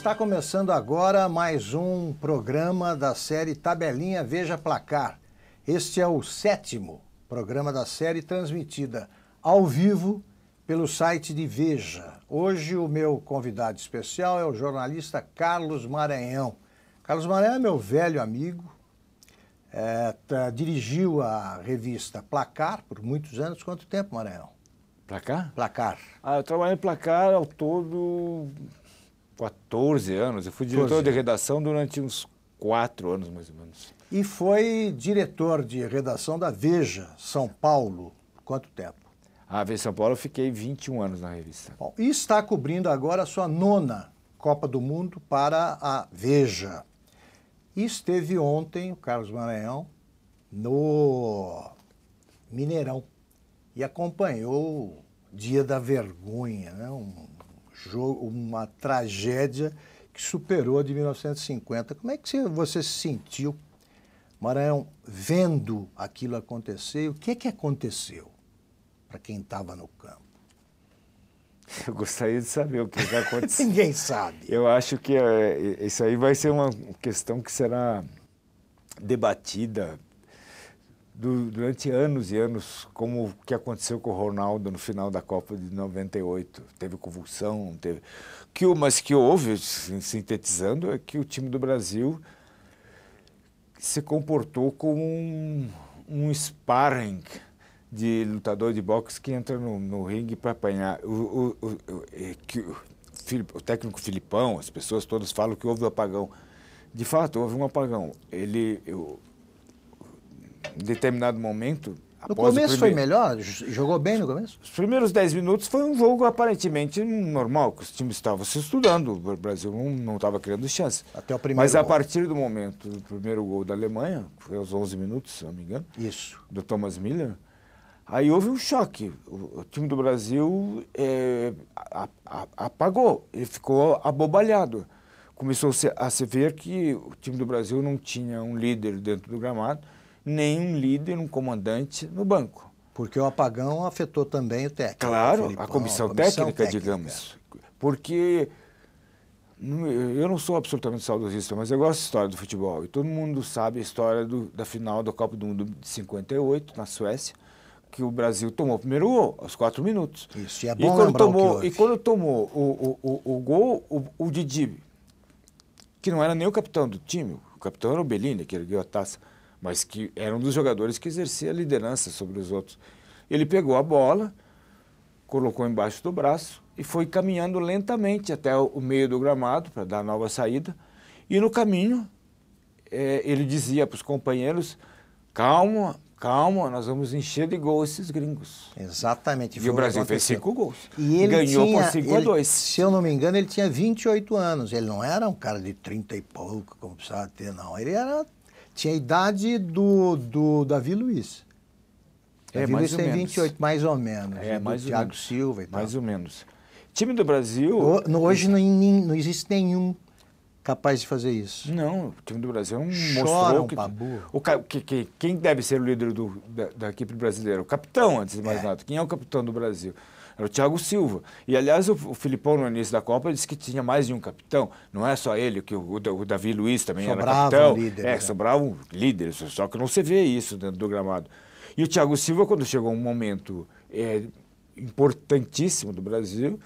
Está começando agora mais um programa da série Tabelinha Veja Placar. Este é o 7º programa da série, transmitida ao vivo pelo site de Veja. Hoje o meu convidado especial é o jornalista Carlos Maranhão. Carlos Maranhão é meu velho amigo, dirigiu a revista Placar por muitos anos. Quanto tempo, Maranhão? Placar? Placar. Eu trabalhei em Placar ao todo 14 anos. Eu fui diretor de redação durante uns 4 anos, mais ou menos. E foi diretor de redação da Veja, São Paulo. Quanto tempo? A Veja São Paulo eu fiquei 21 anos na revista. Bom, e está cobrindo agora a sua 9ª Copa do Mundo para a Veja. E esteve ontem o Carlos Maranhão no Mineirão e acompanhou o Dia da Vergonha, né? Uma tragédia que superou a de 1950. Como é que você se sentiu, Maranhão, vendo aquilo acontecer? E o que aconteceu para quem estava no campo? Eu gostaria de saber o que aconteceu. Ninguém sabe. Eu acho que isso aí vai ser uma questão que será debatida durante anos e anos, como o que aconteceu com o Ronaldo no final da Copa de 98. Teve convulsão, mas que houve, sintetizando, é que o time do Brasil se comportou como um sparring de lutador de boxe que entra no ringue para apanhar. O técnico Filipão, as pessoas todas falam que houve um apagão. De fato, houve um apagão. Em determinado momento... No começo foi melhor? Jogou bem no começo? Os primeiros 10 minutos foi um jogo aparentemente normal, que os times estavam se estudando, o Brasil não estava criando chance. Até o primeiro Mas gol. A partir do momento do primeiro gol da Alemanha, foi aos 11 minutos, se não me engano, Isso. do Thomas Müller, aí houve um choque. O time do Brasil apagou, ele ficou abobalhado. Começou a se ver que o time do Brasil não tinha um líder dentro do gramado, nem um líder, um comandante no banco. Porque o apagão afetou também o técnico. Claro, Filipão, a comissão técnica, digamos. Porque eu não sou absolutamente saudosista, mas eu gosto da história do futebol. E todo mundo sabe a história da final da Copa do Mundo de 58, na Suécia, que o Brasil tomou o primeiro gol, aos 4 minutos. Isso, e é bom lembrar o que houve. E quando tomou o gol, o Didi, que não era nem o capitão do time, o capitão era o Bellini, que ergueu a taça, mas que era um dos jogadores que exercia a liderança sobre os outros. Ele pegou a bola, colocou embaixo do braço e foi caminhando lentamente até o meio do gramado para dar nova saída. E no caminho, ele dizia para os companheiros, calma, calma, nós vamos encher de gols esses gringos. Exatamente. E o Brasil fez 5 gols. E ele ganhou por 5-2. Se eu não me engano, ele tinha 28 anos. Ele não era um cara de 30 e pouco, como precisava ter, não. Ele tinha a idade do Davi Luiz. Davi Luiz tem 28, mais ou menos. Mais ou Thiago menos. Silva e tal. Mais ou menos. Time do Brasil... Hoje não existe nenhum capaz de fazer isso. Não, o time do Brasil não Choram mostrou quem deve ser o líder da equipe brasileira? O capitão, antes de mais nada. Quem é o capitão do Brasil? Era o Thiago Silva. E, aliás, o Filipão, no início da Copa, disse que tinha mais de um capitão. Não é só ele, que o Davi Luiz também era capitão. Sobravam líderes, só que não se vê isso dentro do gramado. E o Thiago Silva, quando chegou um momento importantíssimo do Brasil,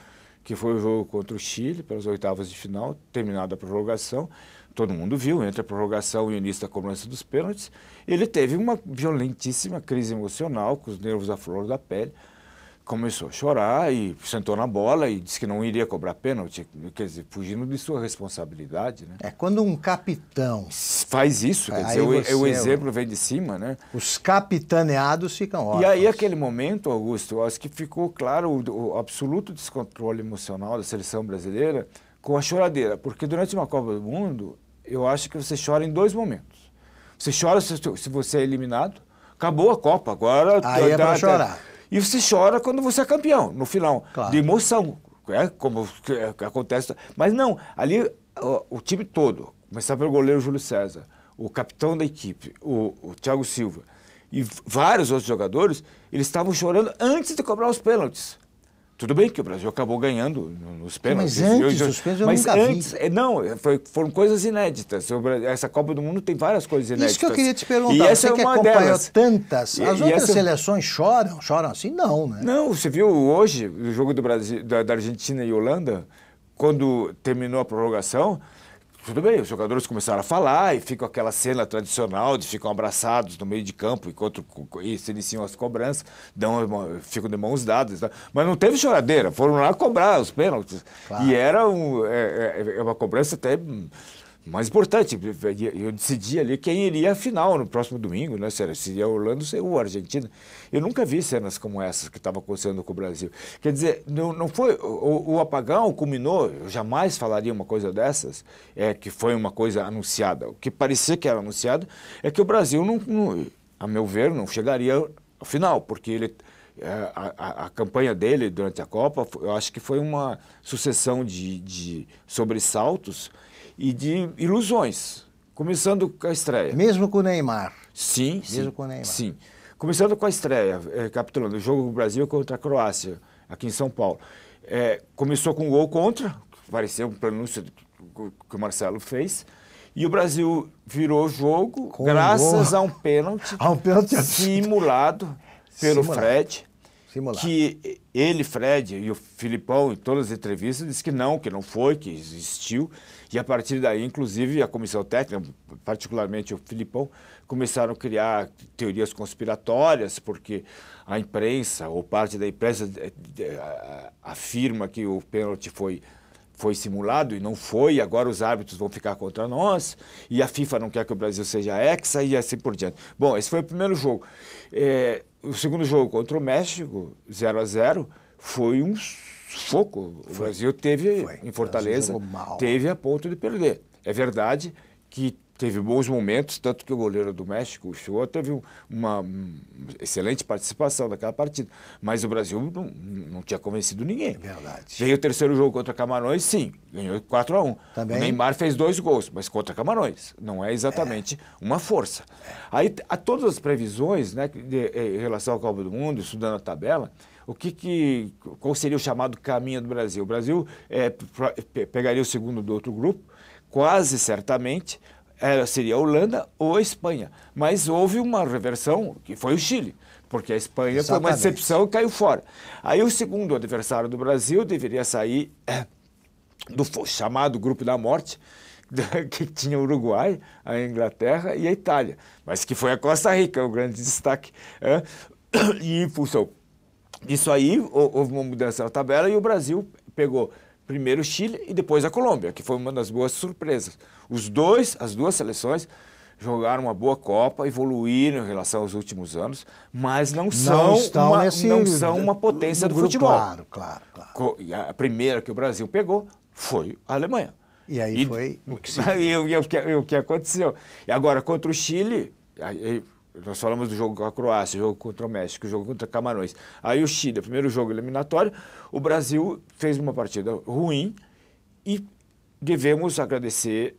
que foi o jogo contra o Chile, pelas oitavas de final, terminada a prorrogação, todo mundo viu, entre a prorrogação e o início da cobrança dos pênaltis, ele teve uma violentíssima crise emocional, com os nervos à flor da pele, começou a chorar e sentou na bola e disse que não iria cobrar pênalti, quer dizer, fugindo de sua responsabilidade, né? Quando um capitão faz isso, quer dizer, o exemplo vem de cima, né? Os capitaneados ficam órfãos. E aí, aquele momento, Augusto, eu acho que ficou claro o absoluto descontrole emocional da seleção brasileira com a choradeira, porque durante uma Copa do Mundo, eu acho que você chora em 2 momentos. Você chora se você é eliminado, acabou a Copa, agora... Aí é para chorar. E você chora quando você é campeão, no final, claro, de emoção, como acontece. Mas não, ali o time todo, começar pelo goleiro Júlio César, o capitão da equipe, o Thiago Silva, e vários outros jogadores, eles estavam chorando antes de cobrar os pênaltis. Tudo bem que o Brasil acabou ganhando nos pênaltis. Mas antes, os pênaltis eu nunca vi. Não, foram coisas inéditas. Essa Copa do Mundo tem várias coisas inéditas. Isso que eu queria te perguntar. E essa você que é uma acompanhou delas. tantas, as outras seleções choram? Choram assim? Não, né? Não, você viu hoje o jogo do Brasil, da Argentina e Holanda, quando terminou a prorrogação, tudo bem, os jogadores começaram a falar e fica aquela cena tradicional de ficam abraçados no meio de campo enquanto se iniciam as cobranças, ficam de mãos dadas. Tá? Mas não teve choradeira, foram lá cobrar os pênaltis. Claro. E era uma cobrança até mais importante. Eu decidi ali quem iria à final no próximo domingo, né? Se ia a Holanda ou a Argentina. Eu nunca vi cenas como essas que estavam acontecendo com o Brasil. Quer dizer, não foi o apagão culminou, eu jamais falaria uma coisa dessas, que foi uma coisa anunciada. O que parecia que era anunciado é que o Brasil, a meu ver, não chegaria ao final, porque a campanha dele durante a Copa, eu acho que foi uma sucessão de sobressaltos e de ilusões, começando com a estreia. Mesmo com o Neymar? Sim, mesmo com o Neymar. Sim. Começando com a estreia, capitulando, o jogo do Brasil contra a Croácia, aqui em São Paulo. Começou com um gol contra, pareceu um pronúncio que o Marcelo fez, e o Brasil virou o jogo graças a um pênalti simulado pelo Fred. Que ele, Fred e o Filipão, em todas as entrevistas, disse que não foi, que existiu. E a partir daí, inclusive, a comissão técnica, particularmente o Filipão, começaram a criar teorias conspiratórias, porque a imprensa, ou parte da imprensa, afirma que o pênalti foi simulado e não foi, e agora os árbitros vão ficar contra nós, e a FIFA não quer que o Brasil seja hexa, e assim por diante. Bom, esse foi o primeiro jogo. O segundo jogo contra o México, 0-0, foi um sufoco. O Brasil teve, em Fortaleza, teve a ponto de perder. É verdade que teve bons momentos, tanto que o goleiro do México, o Shoa, teve uma excelente participação naquela partida. Mas o Brasil não tinha convencido ninguém. É verdade. Veio o terceiro jogo contra Camarões, sim, ganhou 4-1. Também. O Neymar fez 2 gols, mas contra Camarões. Não é exatamente uma força. Aí, a todas as previsões, né, em relação à Copa do Mundo, estudando a tabela, qual seria o chamado caminho do Brasil? O Brasil pegaria o segundo do outro grupo, quase certamente, seria a Holanda ou a Espanha. Mas houve uma reversão, que foi o Chile, porque a Espanha foi uma decepção e caiu fora. Aí o segundo adversário do Brasil deveria sair do chamado Grupo da Morte, que tinha o Uruguai, a Inglaterra e a Itália, mas que foi a Costa Rica, o grande destaque. E em função disso aí, houve uma mudança na tabela e o Brasil pegou primeiro o Chile e depois a Colômbia, que foi uma das boas surpresas. As duas seleções jogaram uma boa Copa, evoluíram em relação aos últimos anos, mas não são uma potência do futebol. Claro. A primeira que o Brasil pegou foi a Alemanha. E aí foi o que se o que aconteceu. E agora, contra o Chile, nós falamos do jogo com a Croácia, o jogo contra o México, o jogo contra Camarões. Aí o Chile, o primeiro jogo eliminatório, o Brasil fez uma partida ruim e devemos agradecer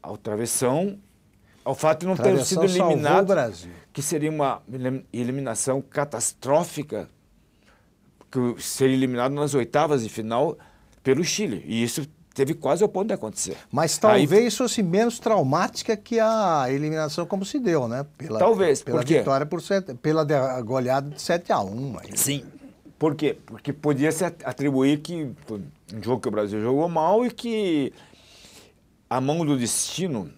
ao travessão, ao fato de não ter sido eliminado, que seria uma eliminação catastrófica, que seria eliminado nas oitavas de final pelo Chile. E isso teve quase ao ponto de acontecer. Mas talvez fosse menos traumática que a eliminação como se deu, né? Talvez. Pela vitória pela goleada de 7-1. Sim. Por quê? Porque podia se atribuir que foi um jogo que o Brasil jogou mal e que a mão do destino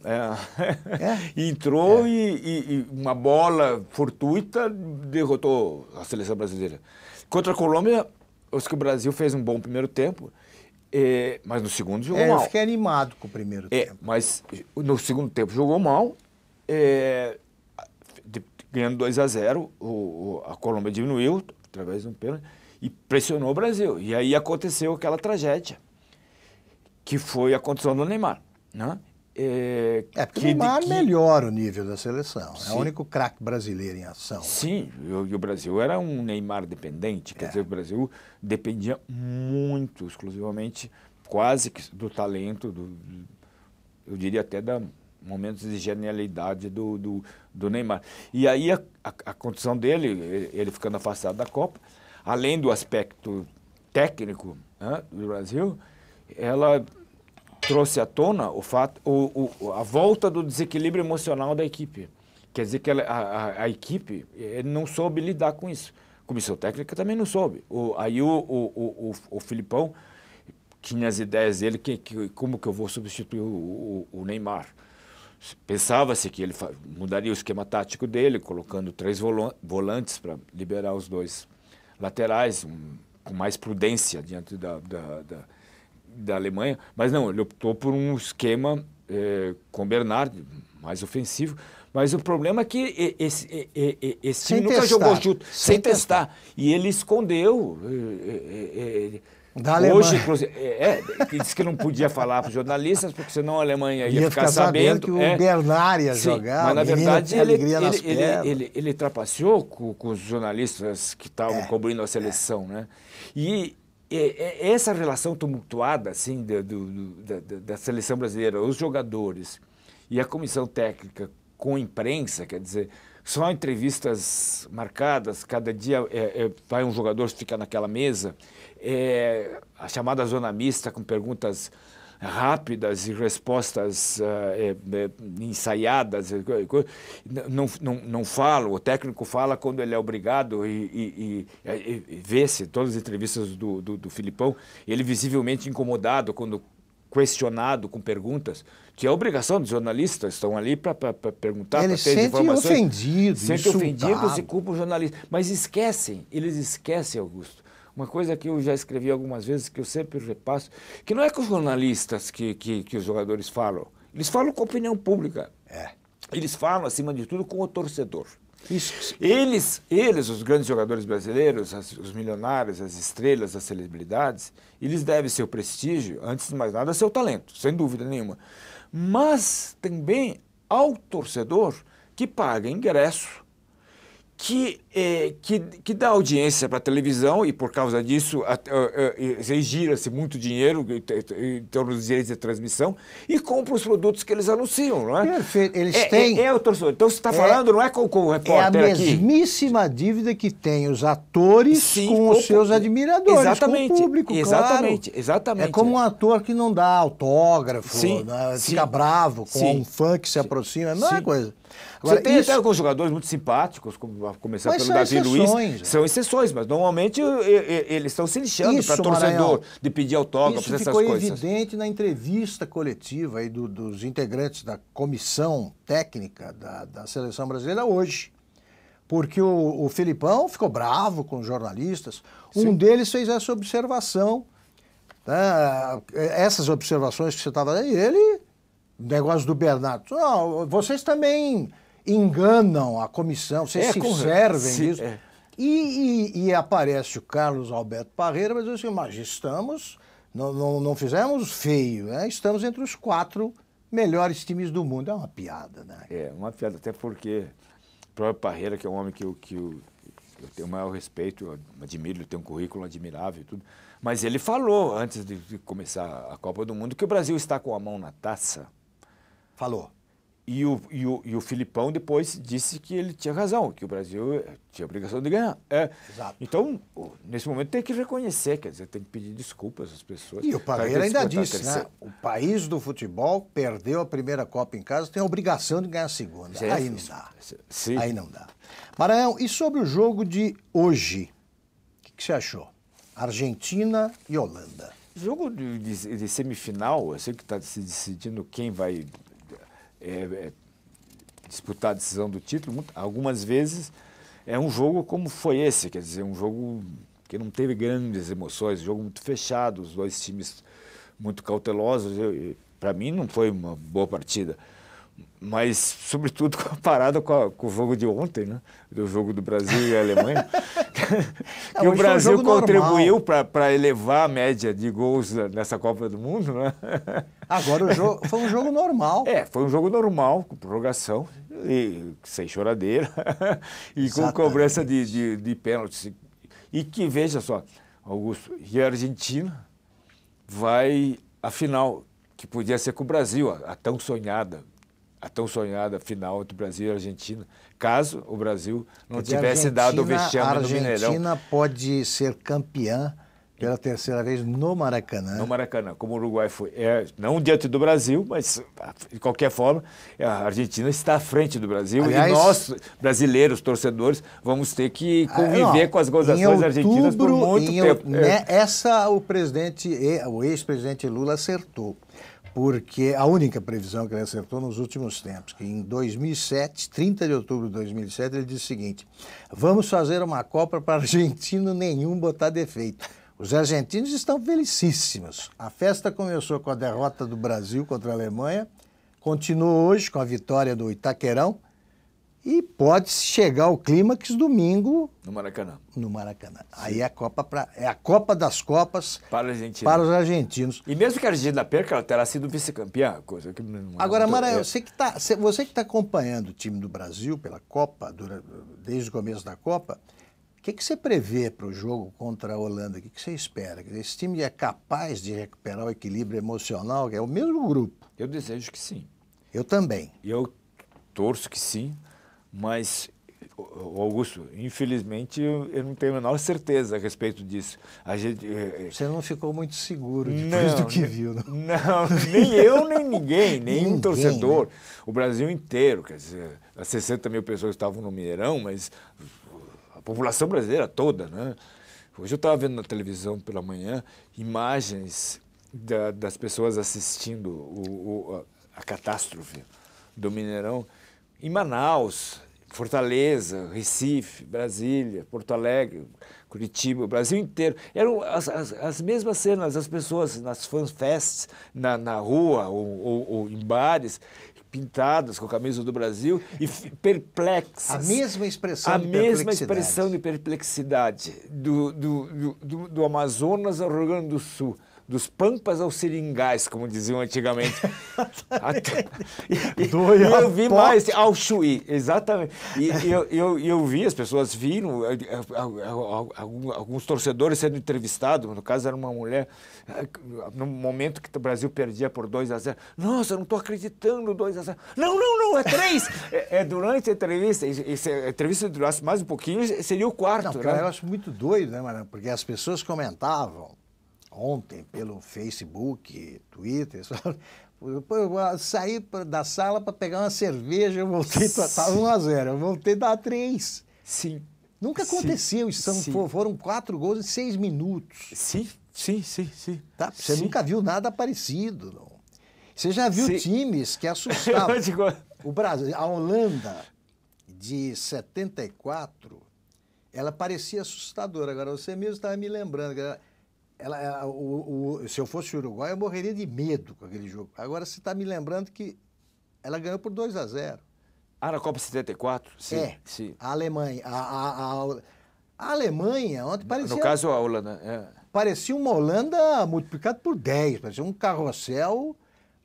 entrou e uma bola fortuita derrotou a seleção brasileira. Contra a Colômbia, acho que o Brasil fez um bom primeiro tempo, mas no segundo jogou mal. Eu fiquei animado com o primeiro tempo. Mas no segundo tempo jogou mal, ganhando 2-0, a Colômbia diminuiu através de um pênalti e pressionou o Brasil. E aí aconteceu aquela tragédia, que foi a condição do Neymar. Né? Porque o Neymar melhora o nível da seleção. Sim. É o único craque brasileiro em ação. Sim, e o Brasil era um Neymar dependente. Quer dizer, o Brasil dependia muito, exclusivamente, quase que do talento, eu diria até da momentos de genialidade do Neymar. E aí a condição dele, ele ficando afastado da Copa, além do aspecto técnico, né, do Brasil, ela trouxe à tona o fato, a volta do desequilíbrio emocional da equipe. Quer dizer que a equipe não soube lidar com isso. A comissão técnica também não soube. Aí o Filipão tinha as ideias dele, como que eu vou substituir o Neymar. Pensava-se que ele mudaria o esquema tático dele, colocando 3 volantes para liberar os 2 laterais, com mais prudência diante da Alemanha. Mas não, ele optou por um esquema com o Bernard, mais ofensivo. Mas o problema é que esse time nunca jogou junto, sem testar. E ele escondeu. Da Alemanha. Hoje, inclusive, disse que não podia falar para os jornalistas, porque senão a Alemanha ia ficar sabendo que o Bernard ia jogar. Mas, na verdade, ele trapaceou com os jornalistas que estavam cobrindo a seleção. Né? E essa relação tumultuada assim, da seleção brasileira, os jogadores e a comissão técnica com a imprensa, quer dizer, só entrevistas marcadas, cada dia vai um jogador ficar naquela mesa, a chamada zona mista com perguntas rápidas e respostas ensaiadas, não fala, o técnico fala quando ele é obrigado e vê-se todas as entrevistas do Filipão, ele visivelmente incomodado quando questionado com perguntas, que é a obrigação dos jornalistas, estão ali para perguntar, para ter informações. Sentem ofendidos e culpam o jornalista. Mas eles esquecem, Augusto, uma coisa que eu já escrevi algumas vezes, que eu sempre repasso, que não é com os jornalistas que os jogadores falam, eles falam com a opinião pública. Eles falam, acima de tudo, com o torcedor. Isso. Eles, os grandes jogadores brasileiros, os milionários, as estrelas, as celebridades, eles devem seu prestígio, antes de mais nada, seu talento, sem dúvida nenhuma. Mas também ao torcedor que paga ingresso, que dá audiência para a televisão e, por causa disso, gira-se muito dinheiro em torno dos direitos de transmissão e compra os produtos que eles anunciam, não é? Perfeito. Eles têm... o torcedor. Então, você está falando, não é com o repórter aqui. É a mesmíssima dívida que tem os atores com os seus admiradores, exatamente, com o público, exatamente, claro. Exatamente. É como um ator que não dá autógrafo, fica bravo com um fã que se aproxima, é a mesma coisa. Agora, você tem até alguns jogadores muito simpáticos, como a começar pelo Davi Luiz. São exceções, mas normalmente eles estão se lixando para torcedor, de pedir autógrafos, essas coisas. Isso ficou evidente na entrevista coletiva aí dos integrantes da comissão técnica da seleção brasileira hoje. Porque o Filipão ficou bravo com os jornalistas. Um deles fez essa observação. Né? Essas observações que você estava aí, o negócio do Bernardo. Não, vocês também enganam a comissão, vocês se servem disso. E aparece o Carlos Alberto Parreira, mas eu disse, mas estamos, não fizemos feio, né? Estamos entre os 4 melhores times do mundo. É uma piada, né? É, uma piada, até porque o próprio Parreira, que é um homem que eu tenho o maior respeito, eu admiro, ele tem um currículo admirável e tudo, mas ele falou, antes de começar a Copa do Mundo, que o Brasil está com a mão na taça. Falou. E o Filipão depois disse que ele tinha razão, que o Brasil tinha a obrigação de ganhar. Exato. Então, nesse momento tem que reconhecer, quer dizer, tem que pedir desculpas às pessoas. E o Parreira ainda disse, né? O país do futebol perdeu a primeira Copa em casa, tem a obrigação de ganhar a segunda. Aí não dá. Aí não dá. Maranhão, e sobre o jogo de hoje? O que você achou? Argentina e Holanda. Jogo de semifinal, eu sei que está se decidindo quem vai disputar a decisão do título. Algumas vezes é um jogo como foi esse, quer dizer, um jogo que não teve grandes emoções, um jogo muito fechado, os 2 times muito cautelosos. Para mim não foi uma boa partida, mas sobretudo comparado com o jogo de ontem, né? Do jogo do Brasil e a Alemanha, que o Brasil contribuiu para elevar a média de gols nessa Copa do Mundo, né? Agora o jogo foi um jogo normal. Foi um jogo normal, com prorrogação, e sem choradeira, e com cobrança de pênaltis. E que, veja só, Augusto, e a Argentina vai à final, que podia ser com o Brasil, a tão sonhada a tão sonhada final entre Brasil e Argentina, caso o Brasil não Quer dizer, tivesse dado o vexame no A Mineirão. Argentina pode ser campeã pela terceira vez no Maracanã. No Maracanã, como o Uruguai foi. Não diante do Brasil, mas, de qualquer forma, a Argentina está à frente do Brasil. Aliás, e nós, brasileiros, torcedores, vamos ter que conviver com as gozações argentinas por muito tempo. O ex-presidente Lula acertou. Porque a única previsão que ele acertou nos últimos tempos, que em 2007, 30 de outubro de 2007, ele disse o seguinte: vamos fazer uma Copa para argentino nenhum botar defeito. Os argentinos estão felicíssimos. A festa começou com a derrota do Brasil contra a Alemanha, continuou hoje com a vitória do Itaquerão e pode chegar ao clímax domingo no Maracanã. No Maracanã. Sim. Aí é a Copa das Copas para os argentinos. E mesmo que a Argentina perca, ela terá sido vice-campeã, coisa que não Agora, Maranhão, você que está acompanhando o time do Brasil pela Copa, desde o começo da Copa, o que você prevê para o jogo contra a Holanda? O que você espera? Esse time é capaz de recuperar o equilíbrio emocional? É o mesmo grupo. Eu desejo que sim. Eu também. Eu torço que sim, mas, Augusto, infelizmente eu não tenho a menor certeza a respeito disso. Você não ficou muito seguro depois do que viu, não? Não, nem eu, nem ninguém, nem um torcedor. Né? O Brasil inteiro, quer dizer, as 60 mil pessoas estavam no Mineirão, mas a população brasileira toda, né? Hoje eu estava vendo na televisão pela manhã imagens das pessoas assistindo a catástrofe do Mineirão em Manaus, Fortaleza, Recife, Brasília, Porto Alegre, Curitiba, o Brasil inteiro. Eram as mesmas cenas, as pessoas nas fanfests, na rua ou em bares, pintadas com a camisa do Brasil e perplexas. A mesma expressão de perplexidade. A mesma expressão de perplexidade do Amazonas ao Rio Grande do Sul. Dos pampas aos seringais, como diziam antigamente. E eu vi mais ao Chuí, exatamente. E eu vi, as pessoas viram, alguns torcedores sendo entrevistados, no caso era uma mulher, no momento que o Brasil perdia por 2-0. Nossa, eu não estou acreditando, 2-0. Não, é 3. Durante a entrevista, e se a entrevista durasse mais um pouquinho, seria o quarto. Não, né? Eu acho muito doido, né, Maranhão? Porque as pessoas comentavam ontem pelo Facebook, Twitter, eu saí da sala para pegar uma cerveja, eu voltei, estava 1-0, eu voltei a dar 3. Sim. Nunca aconteceu, foram 4 gols em 6 minutos. Sim. Tá? Você nunca viu nada parecido, não. Você já viu times que assustavam. O Brasil, a Holanda de 74, ela parecia assustadora. Agora, você mesmo estava me lembrando que se eu fosse o Uruguai, eu morreria de medo com aquele jogo. Agora você está me lembrando que ela ganhou por 2-0. Na Copa 74? Sim. Sim. A Alemanha. A Alemanha, ontem parecia... No caso, a Holanda. Parecia uma Holanda multiplicada por 10. Parecia um carrossel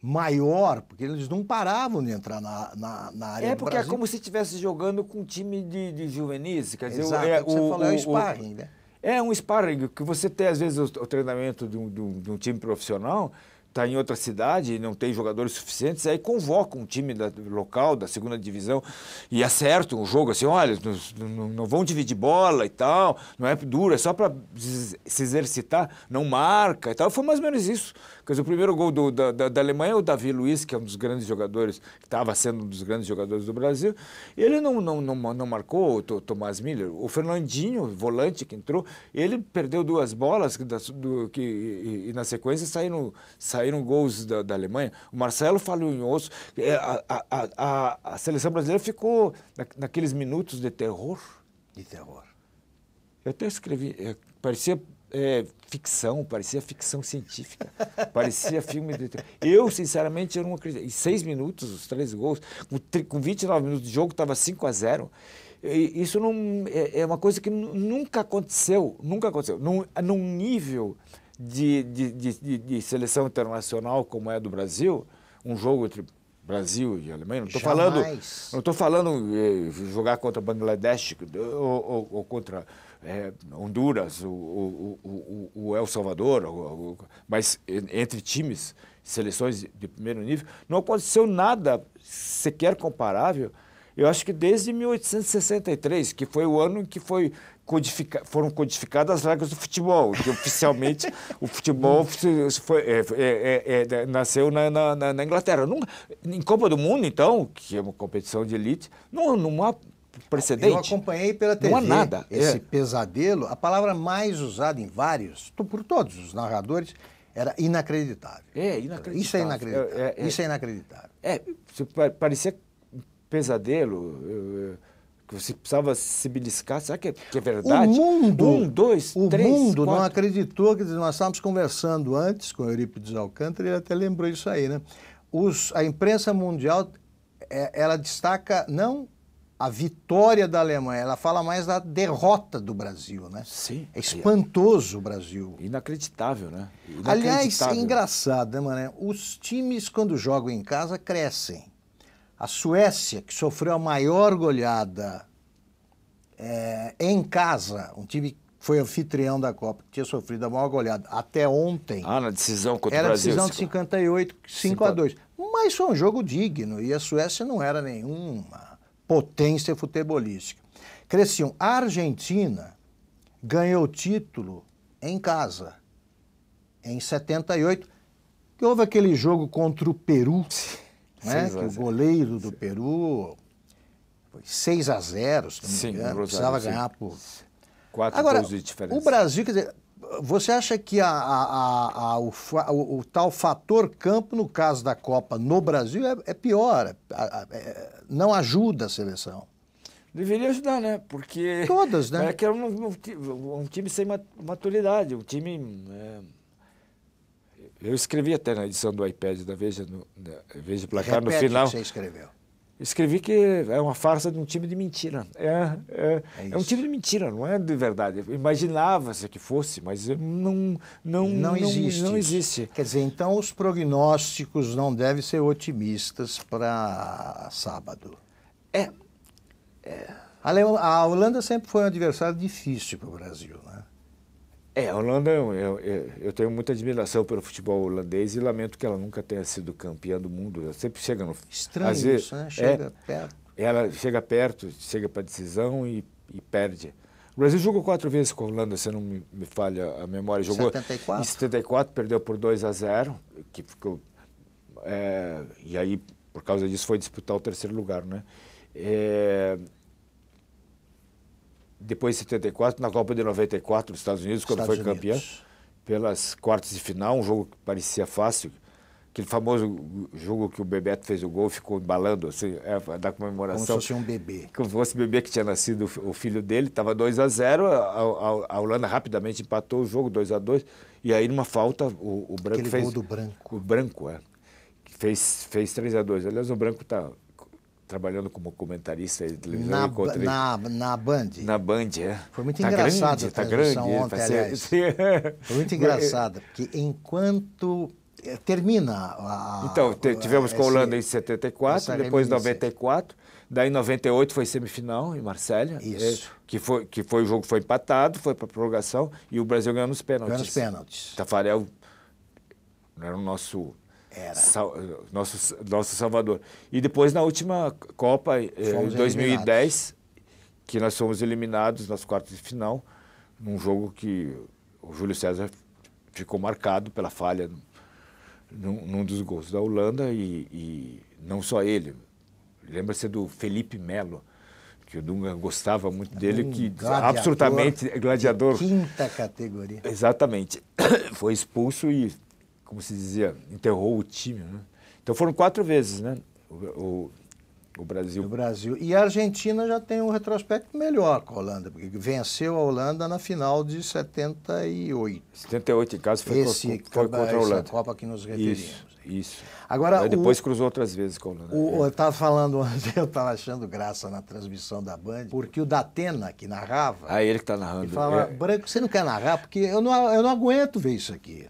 maior, porque eles não paravam de entrar na área do porque Brasil. É como se estivesse jogando com um time de juvenis. Quer dizer, exato, você falou, é o sparring, né? É um sparring, que você tem, às vezes, o treinamento de um time profissional, está em outra cidade e não tem jogadores suficientes, aí convoca um time local, da segunda divisão, e acerta um jogo assim, olha, não vão dividir bola e tal, não é duro, é só para se exercitar, não marca e tal. Foi mais ou menos isso. Quer dizer, o primeiro gol da Alemanha é o Davi Luiz, que é um dos grandes jogadores, que estava sendo um dos grandes jogadores do Brasil. Ele não marcou o Thomas Miller. O Fernandinho, volante que entrou, ele perdeu 2 bolas e na sequência saíram gols da Alemanha. O Marcelo falhou em osso. A seleção brasileira ficou naqueles minutos de terror. De terror. Eu até escrevi, parecia... parecia ficção científica, parecia filme de... Eu, sinceramente, eu não acredito. Em 6 minutos, os 3 gols, com 29 minutos de jogo, estava 5-0. Isso não, é uma coisa que nunca aconteceu, num nível de seleção internacional como é do Brasil, um jogo entre Brasil e Alemanha, não estou falando jogar contra Bangladesh ou contra Honduras, o El Salvador, mas entre times, seleções de primeiro nível, não aconteceu nada sequer comparável. Eu acho que desde 1863, que foi o ano em que foram codificadas as regras do futebol, que oficialmente o futebol nasceu na Inglaterra. Em Copa do Mundo, então, que é uma competição de elite, não há precedente. Eu acompanhei pela TV não há nada. Esse pesadelo. A palavra mais usada em vários, por todos os narradores, era inacreditável. Inacreditável. Isso é inacreditável. Isso é inacreditável. Parecia pesadelo, que você precisava se beliscar. Será que é verdade? O mundo, o mundo não acreditou. Quer dizer, nós estávamos conversando antes com o Eurípides Alcântara, ele até lembrou isso aí, né? A imprensa mundial, ela destaca não a vitória da Alemanha, ela fala mais da derrota do Brasil, né? Sim. É espantoso o Brasil. Inacreditável, né? Aliás, é engraçado, né, Mané? Os times, quando jogam em casa, crescem. A Suécia, que sofreu a maior goleada em casa, um time que foi anfitrião da Copa, que tinha sofrido a maior goleada até ontem. Na decisão contra o Era a Brasil. decisão de 58, 5-2. Mas foi um jogo digno, e a Suécia não era nenhuma potência futebolística. Cresciam. A Argentina ganhou o título em casa, em 78, que houve aquele jogo contra o Peru, né, que o goleiro do Peru foi 6-0, se não me engano, precisava ganhar por 4 gols de diferença. O Brasil, quer dizer, você acha que o tal fator campo, no caso da Copa no Brasil, é pior, não ajuda a seleção? Deveria ajudar, né? Porque... Todas, né? É que era um time sem maturidade, um time... Eu escrevi até na edição do iPad da Veja Placar, no final. O que você escreveu. Escrevi que é uma farsa de um time de mentira. É um time de mentira, não é de verdade. Imaginava-se que fosse, mas não existe. Não existe. Quer dizer, então os prognósticos não devem ser otimistas para sábado. A Holanda sempre foi um adversário difícil para o Brasil, né? A Holanda, eu tenho muita admiração pelo futebol holandês e lamento que ela nunca tenha sido campeã do mundo. Ela sempre chega no... Estranho às vezes, isso, né? Chega perto. Ela chega perto, chega para a decisão e perde. O Brasil jogou 4 vezes com a Holanda, se não me falha a memória. Jogou 74? Em 74, perdeu por 2-0, que ficou... e aí, por causa disso, foi disputar o 3º lugar, né? Depois de 74, na Copa de 94, nos Estados Unidos, quando foi campeão, pelas quartas de final, um jogo que parecia fácil, aquele famoso jogo que o Bebeto fez o gol, ficou embalando, assim, da comemoração. Como se fosse um bebê. Como se fosse o bebê que tinha nascido, o filho dele, estava 2-0, a Holanda rapidamente empatou o jogo, 2-2, e aí numa falta, o Branco aquele fez... gol do Branco. O Branco, que fez 3-2. Aliás, o Branco está... trabalhando como comentarista de televisão. Na Band? Na Band, Foi muito engraçado a transmissão ontem, aliás. Foi muito engraçado, porque enquanto termina Então, tivemos com a Holanda em 74, depois em 94, daí em 98 foi semifinal em Marselha. Isso. Que foi o jogo que foi empatado, foi para a prorrogação e o Brasil ganhou nos pênaltis. Ganhou nos pênaltis. Tafarel era o nosso Salvador. E depois, na última Copa, em 2010, que nós fomos eliminados nas quartas de final, num jogo que o Júlio César ficou marcado pela falha num dos gols da Holanda, e não só ele. Lembra-se do Felipe Melo, que o Dunga gostava muito dele, que absolutamente gladiador. Quinta categoria. Exatamente. Foi expulso e, como se dizia, enterrou o time, né? Então foram 4 vezes, né? O Brasil. O Brasil. E a Argentina já tem um retrospecto melhor com a Holanda, porque venceu a Holanda na final de 78. 78, em casa, foi contra a Holanda. Essa Copa que nos referimos. Isso. Agora, aí depois cruzou outras vezes com a Holanda. Eu estava falando ontem, eu estava achando graça na transmissão da Band, porque o Datena, que narrava... Ele que está narrando. Ele falava, Branco, você não quer narrar? Porque eu não aguento ver isso aqui.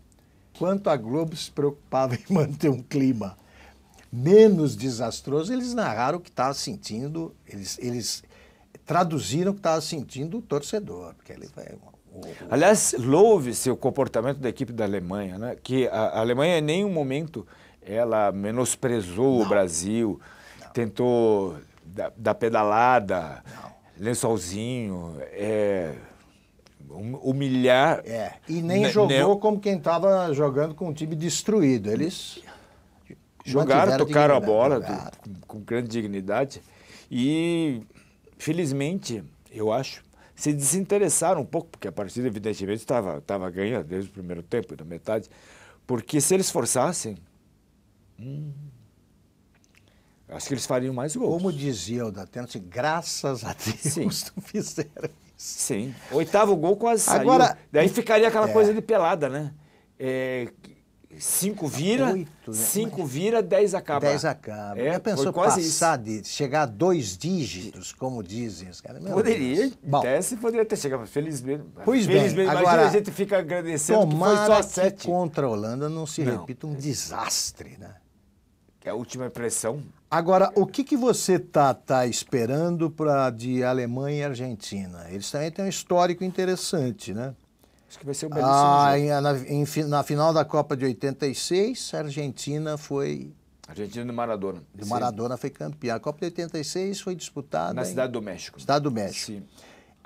Quanto a Globo se preocupava em manter um clima menos desastroso, eles narraram o que estava sentindo, eles traduziram o que estava sentindo o torcedor, porque ele vai... Aliás, louve-se o comportamento da equipe da Alemanha, né? Que a Alemanha em nenhum momento ela menosprezou o Brasil, tentou dar pedalada, lençolzinho, humilhar. E nem jogou como quem estava jogando com um time destruído. Eles jogaram, tocaram a bola com grande dignidade e, felizmente, eu acho, se desinteressaram um pouco, porque a partida, evidentemente, estava ganha desde o primeiro tempo, da metade, porque se eles forçassem, acho que eles fariam mais gols. Como dizia o Datena, assim, graças a Deus não fizeram isso. Sim. O 8º gol quase saiu. Agora, daí ficaria aquela coisa de pelada, né? 5 vira, 5 vira, 10 acaba. 10 acaba. Já pensou passar de chegar a 2 dígitos, como dizem os caras? Poderia, em poderia ter chegado, mas felizmente. Pois bem, agora, imagina a gente fica agradecendo que foi só 7. Que contra a Holanda não se repita um desastre, né? É a última impressão. Agora, o que você tá esperando de Alemanha e Argentina? Eles também têm um histórico interessante, né? Acho que vai ser um belíssimo jogo. Na final da Copa de 86, a Argentina foi... Argentina do Maradona. Do Maradona foi campeã. A Copa de 86 foi disputada na Cidade do México. Cidade do México. Sim.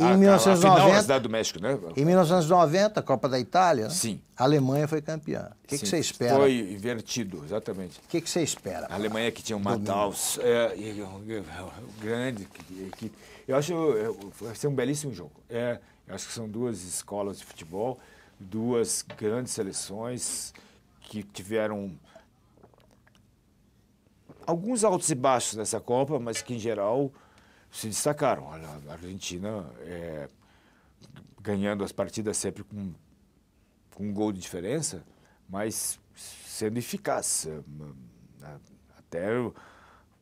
Em 1990, final na Cidade do México, né? Em 1990, a Copa da Itália, né? Sim. A Alemanha foi campeã. O que você espera? Foi invertido, exatamente. O que você espera? A Alemanha que tinha um Matthaus, grande equipe. Eu acho que vai ser um belíssimo jogo. Eu acho que são 2 escolas de futebol, 2 grandes seleções que tiveram alguns altos e baixos nessa Copa, mas que, em geral, se destacaram. A Argentina ganhando as partidas sempre com um gol de diferença, mas sendo eficaz, até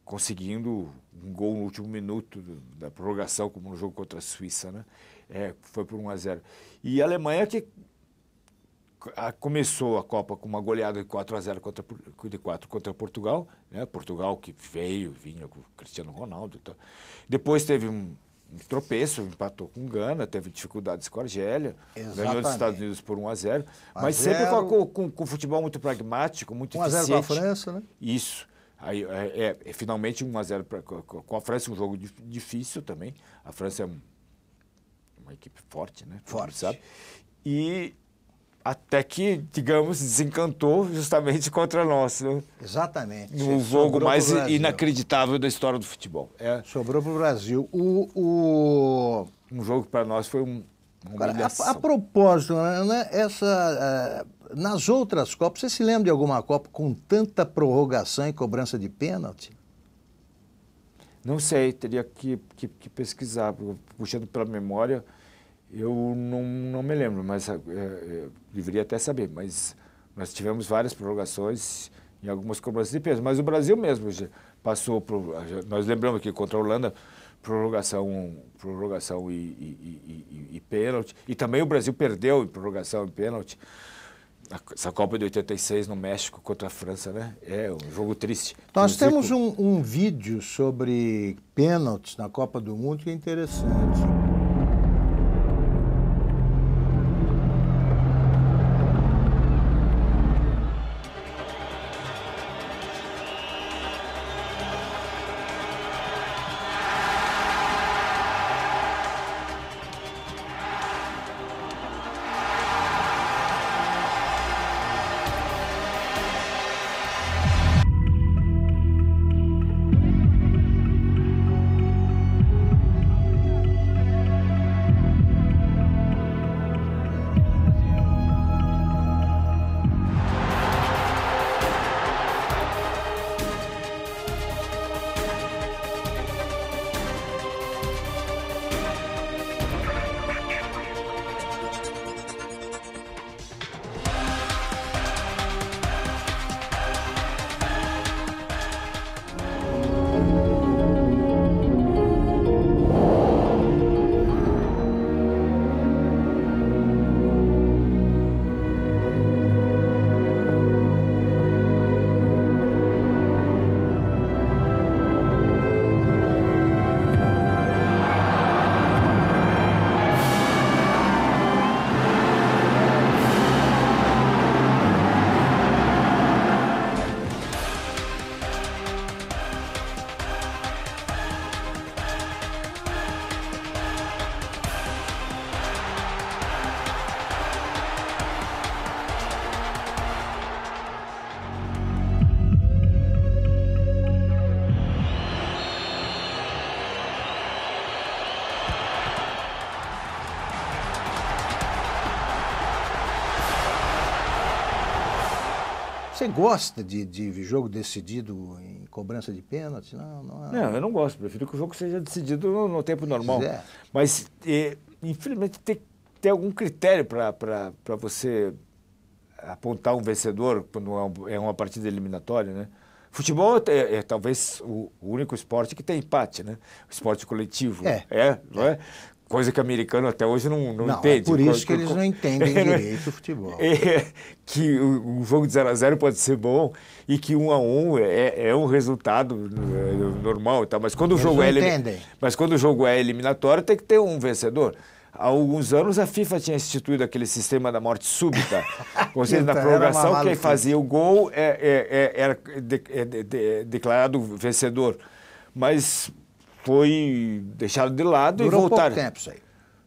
conseguindo um gol no último minuto da prorrogação, como no jogo contra a Suíça, né? Foi por 1-0. E a Alemanha que começou a Copa com uma goleada de 4-0 contra Portugal, né? Portugal que vinha com o Cristiano Ronaldo. Então. Depois teve um tropeço, empatou com Gana, teve dificuldades com a Argélia, ganhou dos Estados Unidos por 1-0, mas sempre com futebol muito pragmático, muito eficiente. 1-0 com a França, né? Isso. Aí, finalmente 1-0 com a França, um jogo difícil também. A França é uma equipe forte, né? Forte. Sabe? E até que, digamos, desencantou justamente contra nós. Né? Exatamente. No jogo mais inacreditável da história do futebol. Sobrou para o Brasil. Um jogo que para nós foi uma humilhação. A propósito, né, nas outras Copas, você se lembra de alguma Copa com tanta prorrogação e cobrança de pênalti? Não sei, teria que pesquisar. Puxando pela memória, eu não me lembro, mas deveria até saber. Mas nós tivemos várias prorrogações e algumas cobranças de peso. Mas o Brasil mesmo já passou por... Nós lembramos que contra a Holanda, prorrogação e pênalti. E também o Brasil perdeu em prorrogação e pênalti. Essa Copa de 86 no México contra a França, né? É um jogo triste. Nós temos um vídeo sobre pênaltis na Copa do Mundo que é interessante. Você gosta de jogo decidido em cobrança de pênalti? Não, não é. Não, eu não gosto. Prefiro que o jogo seja decidido no tempo normal. É. Mas, infelizmente, tem algum critério para você apontar um vencedor quando é uma partida eliminatória, né? Futebol é talvez o único esporte que tem empate, né? O esporte coletivo. Não é? Coisa que o americano até hoje não entende. É por isso que eles não entendem direito o futebol. Que um jogo de 0-0 pode ser bom e que 1-1 é um resultado normal e tal. Mas quando o jogo é eliminatório, tem que ter um vencedor. Há alguns anos a FIFA tinha instituído aquele sistema da morte súbita. Ou seja, na prorrogação, quem fazia o gol era declarado vencedor. Mas foi deixado de lado e voltaram. Pouco tempo isso aí.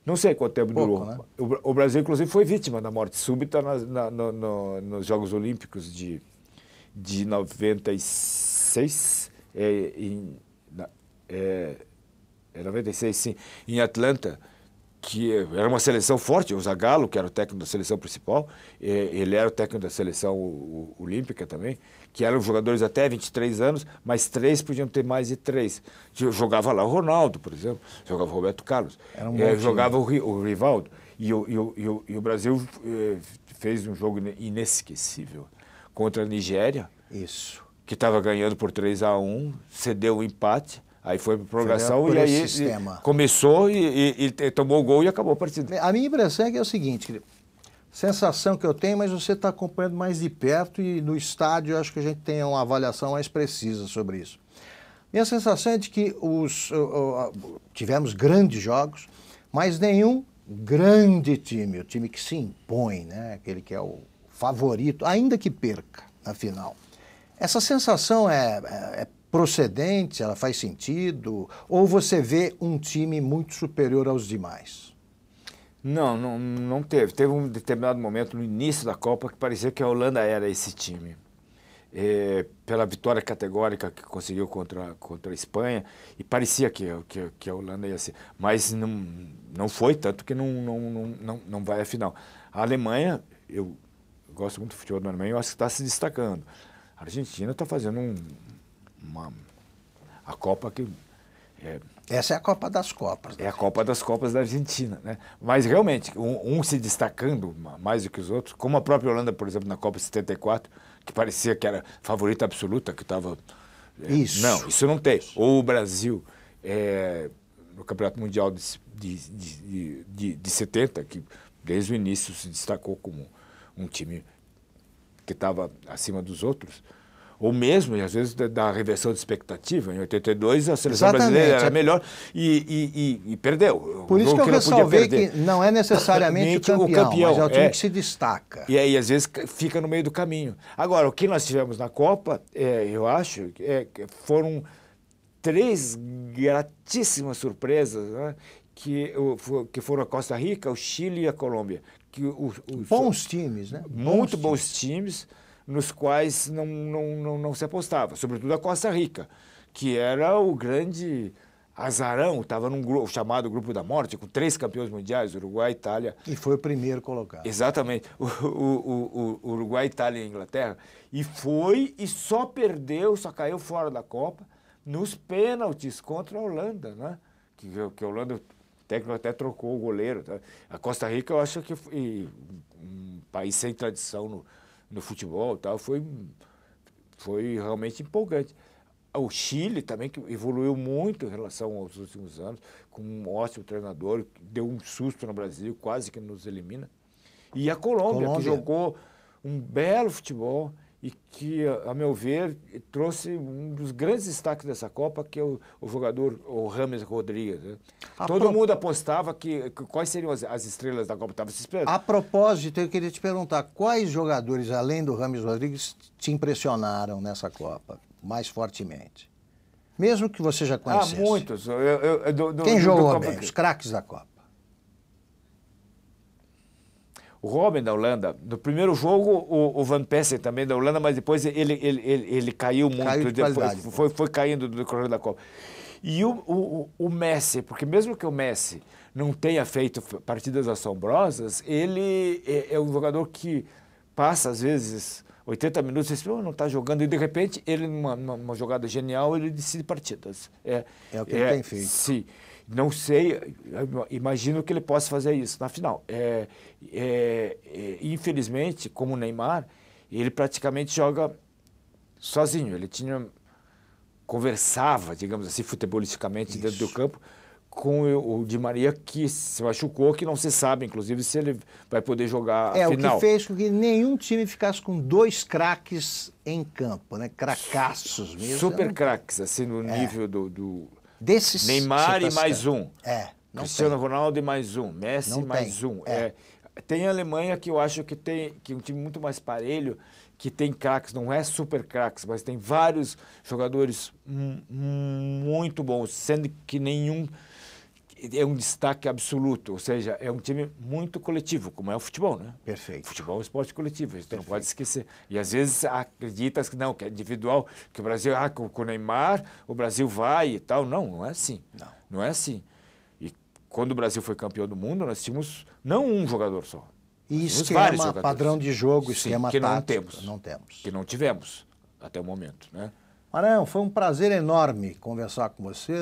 Não sei quanto tempo durou. Né? O Brasil, inclusive, foi vítima da morte súbita nos Jogos Olímpicos de 96, 96, sim, em Atlanta, que era uma seleção forte. O Zagallo, que era o técnico da seleção principal, ele era o técnico da seleção olímpica também, que eram jogadores até 23 anos, mas 3 podiam ter mais de 3. Jogava lá o Ronaldo, por exemplo, jogava o Roberto Carlos, jogava o Rivaldo. E o Brasil fez um jogo inesquecível contra a Nigéria, que estava ganhando por 3-1, cedeu o empate. Aí foi para a prorrogação e aí começou e tomou o gol e acabou a partida. A minha impressão é o seguinte, sensação que eu tenho, mas você está acompanhando mais de perto e no estádio eu acho que a gente tem uma avaliação mais precisa sobre isso. Minha sensação é de que tivemos grandes jogos, mas nenhum grande time, o time que se impõe, né? Aquele que é o favorito, ainda que perca na final. Essa sensação é procedente, ela faz sentido? Ou você vê um time muito superior aos demais? Não teve. Teve um determinado momento no início da Copa que parecia que a Holanda era esse time. Pela vitória categórica que conseguiu contra a Espanha, e parecia que a Holanda ia ser. Mas não foi, tanto que não vai à final. A Alemanha, eu gosto muito do futebol da Alemanha, eu acho que está se destacando. A Argentina está fazendo a Copa que... Essa é a Copa das Copas. É a Copa das Copas da Argentina, né? Mas realmente, um se destacando mais do que os outros, como a própria Holanda, por exemplo, na Copa 74, que parecia que era favorita absoluta, que estava... Isso. Não, isso não tem. Ou o Brasil, no Campeonato Mundial de 70, que desde o início se destacou como um time que estava acima dos outros, ou mesmo, às vezes, da reversão de expectativa. Em 82, a seleção brasileira era melhor e perdeu. Por isso que eu ressalvei que não é necessariamente o campeão, mas é o time que se destaca. E aí, às vezes, fica no meio do caminho. Agora, o que nós tivemos na Copa, eu acho, foram 3 gratíssimas surpresas, né, que foram a Costa Rica, o Chile e a Colômbia. Bons times, né? Muito bons times, nos quais não se apostava, sobretudo a Costa Rica, que era o grande azarão, estava num grupo chamado Grupo da Morte, com 3 campeões mundiais, Uruguai, Itália... E foi o primeiro colocado. Exatamente, o Uruguai, Itália e Inglaterra, e só perdeu, só caiu fora da Copa nos pênaltis contra a Holanda, né? Que a Holanda, o técnico até trocou o goleiro. Tá? A Costa Rica, eu acho que foi um país sem tradição no futebol, tal, foi realmente empolgante. O Chile também, que evoluiu muito em relação aos últimos anos, com um ótimo treinador, deu um susto no Brasil, quase que nos elimina. E a Colômbia, que jogou um belo futebol e que, a meu ver, trouxe um dos grandes destaques dessa Copa, que é o jogador, o James Rodrigues. Né? Todo mundo apostava quais seriam as estrelas da Copa, estava se esperando. A propósito, eu queria te perguntar, quais jogadores, além do James Rodrigues, te impressionaram nessa Copa mais fortemente? Mesmo que você já conhecesse. Muitos. Quem jogou bem? Os craques da Copa. O Robben da Holanda, no primeiro jogo o Van Persie também da Holanda, mas depois ele caiu muito, foi caindo do decorrer da Copa. E o Messi, porque mesmo que o Messi não tenha feito partidas assombrosas, ele é um jogador que passa às vezes 80 minutos, você não está jogando, e de repente, ele, numa jogada genial, ele decide partidas. É o que ele tem feito. Sim. Não sei, imagino que ele possa fazer isso na final. Infelizmente, como o Neymar, ele praticamente joga sozinho. Ele conversava, digamos assim, futebolisticamente dentro do campo, com o Di Maria, que se machucou, que não se sabe, inclusive, se ele vai poder jogar a final. O que fez com que nenhum time ficasse com 2 craques em campo, né? Cracaços mesmo. Super craques, assim, no nível desses Neymar e mais um. Cristiano tem. Ronaldo e mais um. Messi não mais tem. um. Tem a Alemanha, que eu acho que é um time muito mais parelho, que tem craques, não é super craques, mas tem vários jogadores muito bons, sendo que nenhum é um destaque absoluto, ou seja, é um time muito coletivo, como é o futebol, né? Perfeito. Futebol é um esporte coletivo, a gente não pode esquecer. E às vezes acredita que não, que é individual, que o Brasil, com o Neymar, o Brasil vai e tal. Não é assim. Não é assim. E quando o Brasil foi campeão do mundo, nós tínhamos não um jogador só. E esquema, padrão de jogo, esquema que tático. Não temos. Que não tivemos até o momento, né? Maranhão, foi um prazer enorme conversar com você,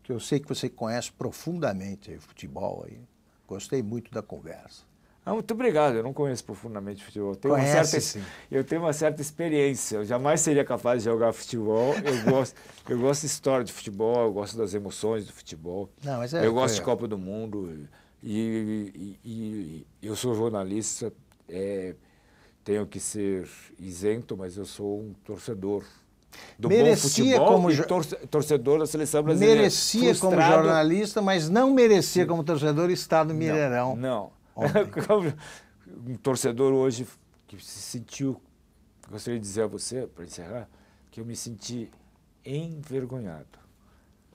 que eu sei que você conhece profundamente o futebol aí. Gostei muito da conversa. Muito obrigado, eu não conheço profundamente futebol. Eu tenho uma certa experiência, eu jamais seria capaz de jogar futebol. Eu gosto de história de futebol, eu gosto das emoções do futebol. Eu gosto de Copa do Mundo e eu sou jornalista, tenho que ser isento, mas eu sou um torcedor do bom futebol e torcedor da seleção brasileira. Merecia como jornalista, mas não merecia como torcedor estar no Mineirão. Não. Um torcedor hoje que se sentiu, gostaria de dizer a você, para encerrar, que eu me senti envergonhado.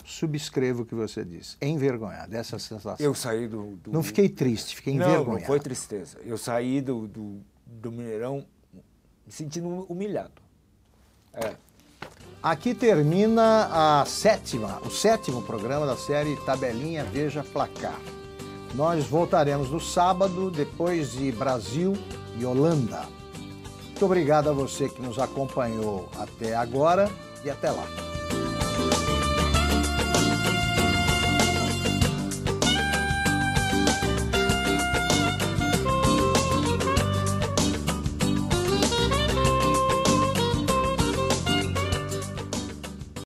Subscrevo o que você disse, envergonhado, essa sensação. Eu saí Não fiquei triste, fiquei envergonhado. Não foi tristeza. Eu saí do Mineirão me sentindo humilhado. Aqui termina o sétimo programa da série Tabelinha Veja Placar. Nós voltaremos no sábado, depois de Brasil e Holanda. Muito obrigado a você que nos acompanhou até agora e até lá.